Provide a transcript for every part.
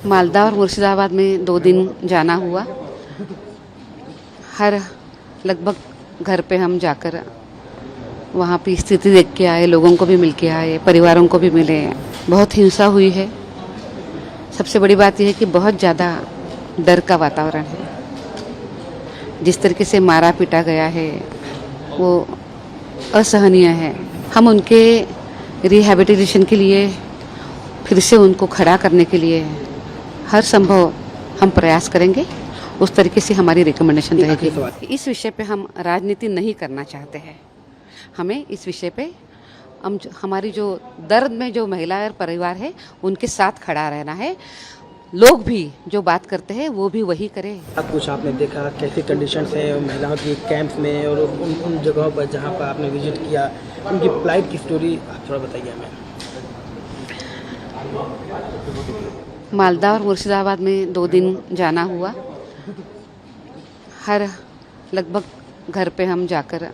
मालदा और मुर्शिदाबाद में 2 दिन जाना हुआ। हर लगभग घर पे हम जाकर वहाँ की स्थिति देख के आए, लोगों को भी मिल के आए, परिवारों को भी मिले। बहुत हिंसा हुई है। सबसे बड़ी बात यह है कि बहुत ज़्यादा डर का वातावरण है। जिस तरीके से मारा पीटा गया है वो असहनीय है। हम उनके रिहैबिलिटेशन के लिए, फिर से उनको खड़ा करने के लिए हर संभव हम प्रयास करेंगे। उस तरीके से हमारी रिकमेंडेशन रहेगी। इस विषय पे हम राजनीति नहीं करना चाहते हैं। हमें इस विषय पे हमारी जो दर्द में जो महिला और परिवार है उनके साथ खड़ा रहना है। लोग भी जो बात करते हैं वो भी वही करें। कुछ आपने देखा कैसी कंडीशंस है महिलाओं की कैंप्स में और उन जगहों पर जहां पर आपने विजिट किया, उनकी फ्लाइट की स्टोरी आप थोड़ा बताइए हमें। मालदा और मुर्शिदाबाद में 2 दिन जाना हुआ। हर लगभग घर पे हम जाकर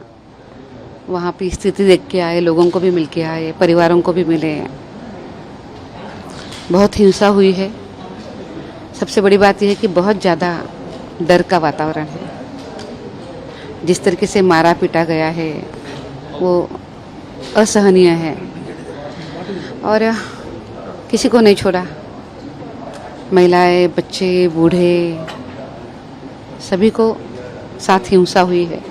वहाँ की स्थिति देख के आए, लोगों को भी मिल के आए, परिवारों को भी मिले। बहुत हिंसा हुई है। सबसे बड़ी बात यह है कि बहुत ज़्यादा डर का वातावरण है। जिस तरीके से मारा पीटा गया है वो असहनीय है और किसी को नहीं छोड़ा। महिलाएं, बच्चे, बूढ़े सभी को साथ हिंसा हुई है।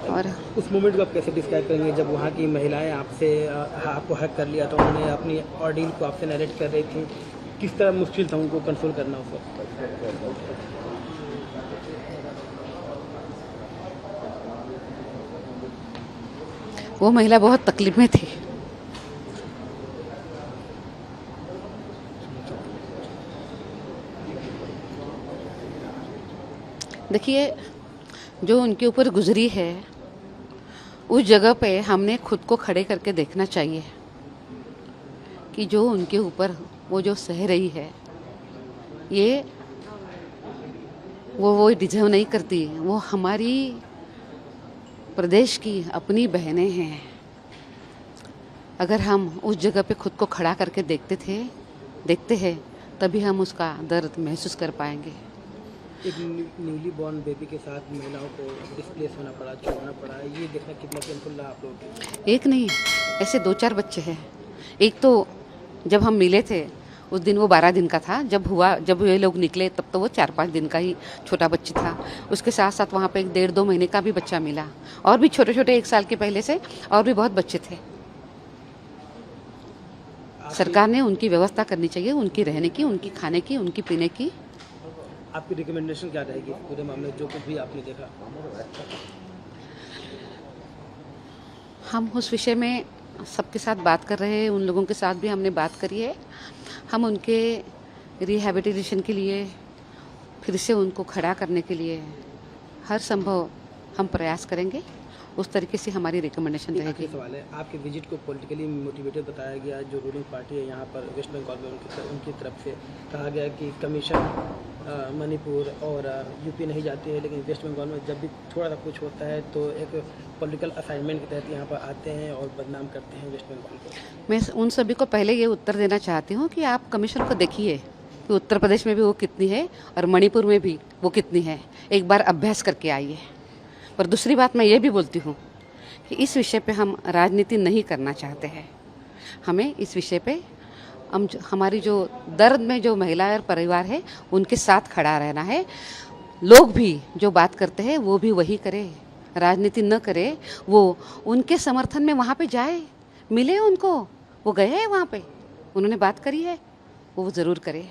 और उस मोमेंट को आप कैसे डिस्क्राइब करेंगे जब वहाँ की महिलाएं आपको हक कर लिया था, उन्होंने अपनी ऑर्डील को आपसे नरेट कर रही थी, किस तरह मुश्किल था उनको कंट्रोल करना उस वक्त? वो महिला बहुत तकलीफ में थी। देखिए, जो उनके ऊपर गुजरी है उस जगह पे हमने खुद को खड़े करके देखना चाहिए कि जो उनके ऊपर वो जो सह रही है ये वो डिजर्व नहीं करती। वो हमारी प्रदेश की अपनी बहनें हैं। अगर हम उस जगह पे खुद को खड़ा करके देखते हैं तभी हम उसका दर्द महसूस कर पाएंगे। एक न्यूली बॉर्न बेबी के साथ महिलाओं को डिस्प्लेस होना पड़ा, छोड़ना पड़ा, ये देखना कितना पेनफुल रहा आप लोगों को? एक नहीं, ऐसे 2-4 बच्चे हैं। एक तो जब हम मिले थे उस दिन वो 12 दिन का था। जब ये लोग निकले तब तो वो 4-5 दिन का ही छोटा बच्चा था। उसके साथ साथ वहाँ पे एक 1.5-2 महीने का भी बच्चा मिला और भी छोटे छोटे 1 साल के पहले से और भी बहुत बच्चे थे। सरकार ने उनकी व्यवस्था करनी चाहिए, उनकी रहने की, उनकी खाने की, उनकी पीने की। आपकी रिकमेंडेशन क्या रहेगी पूरे मामले जो कुछ भी आपने देखा? हम उस विषय में सबके साथ बात कर रहे हैं, उन लोगों के साथ भी हमने बात करी है। हम उनके रिहैबिलिटेशन के लिए, फिर से उनको खड़ा करने के लिए हर संभव हम प्रयास करेंगे। उस तरीके से हमारी रिकमेंडेशन रहेगी। सवाल है, आपके विजिट को पॉलिटिकली मोटिवेटेड बताया गया। जो रूलिंग पार्टी है यहाँ पर वेस्ट बंगाल में उनकी तरफ से कहा गया कि कमीशन मणिपुर और यूपी नहीं जाती है, लेकिन वेस्ट बंगाल में जब भी थोड़ा सा कुछ होता है तो एक पॉलिटिकल असाइनमेंट के तहत यहाँ पर आते हैं और बदनाम करते हैं वेस्ट बंगाल को। मैं उन सभी को पहले ये उत्तर देना चाहती हूँ कि आप कमीशन को देखिए कि उत्तर प्रदेश में भी वो कितनी है और मणिपुर में भी वो कितनी है। एक बार अभ्यास करके आइए। पर दूसरी बात मैं ये भी बोलती हूँ कि इस विषय पे हम राजनीति नहीं करना चाहते हैं। हमें इस विषय पे हमारी जो दर्द में जो महिला और परिवार है उनके साथ खड़ा रहना है। लोग भी जो बात करते हैं वो भी वही करें, राजनीति न करे। वो उनके समर्थन में वहाँ पे जाए, मिले उनको। वो गए हैं वहाँ पे, उन्होंने बात करी है, वो ज़रूर करे।